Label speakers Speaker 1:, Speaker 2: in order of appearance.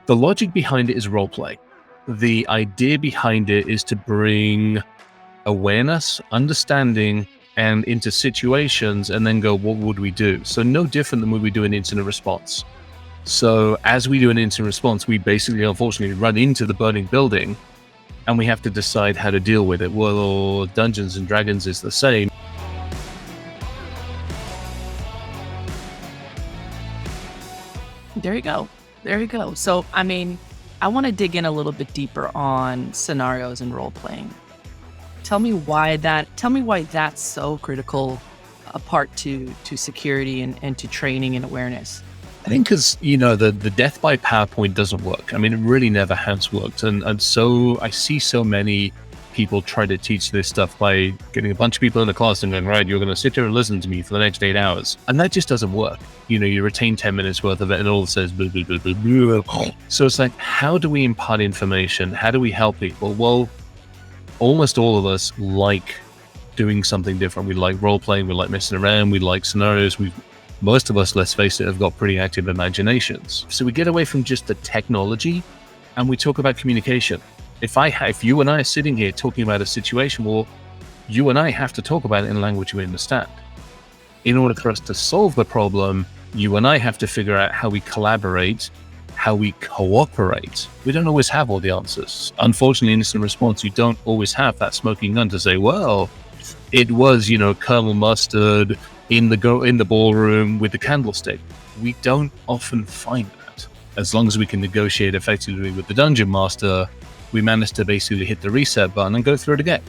Speaker 1: The logic behind it is role play. The idea behind it is to bring awareness, understanding, and into situations and then go, what would we do? So no different than when we do an incident response. So as we do an incident response, we basically, unfortunately, run into the burning building and we have to decide how to deal with it. Well, Dungeons and Dragons is the same.
Speaker 2: There you go. There you go. So, I mean, I want to dig in a little bit deeper on scenarios and role playing. Tell me why that's so critical a part to security and to training and awareness.
Speaker 1: I think because, the death by PowerPoint doesn't work. I mean, it really never has worked. And so I see so many people try to teach this stuff by getting a bunch of people in a class and going, right, you're going to sit here and listen to me for the next 8 hours. And that just doesn't work. You retain 10 minutes worth of it and all it says, blah, blah, blah, blah, blah. So it's like, how do we impart information? How do we help people? Well, almost all of us like doing something different. We like role playing, we like messing around, we like scenarios. Most of us, let's face it, have got pretty active imaginations. So we get away from just the technology and we talk about communication. If you and I are sitting here talking about a situation, well, you and I have to talk about it in a language we understand. In order for us to solve the problem, you and I have to figure out how we collaborate, how we cooperate. We don't always have all the answers. Unfortunately, in instant response, you don't always have that smoking gun to say, well, it was, Colonel Mustard in the ballroom with the candlestick. We don't often find that. As long as we can negotiate effectively with the dungeon master, we manage to basically hit the reset button and go through it again.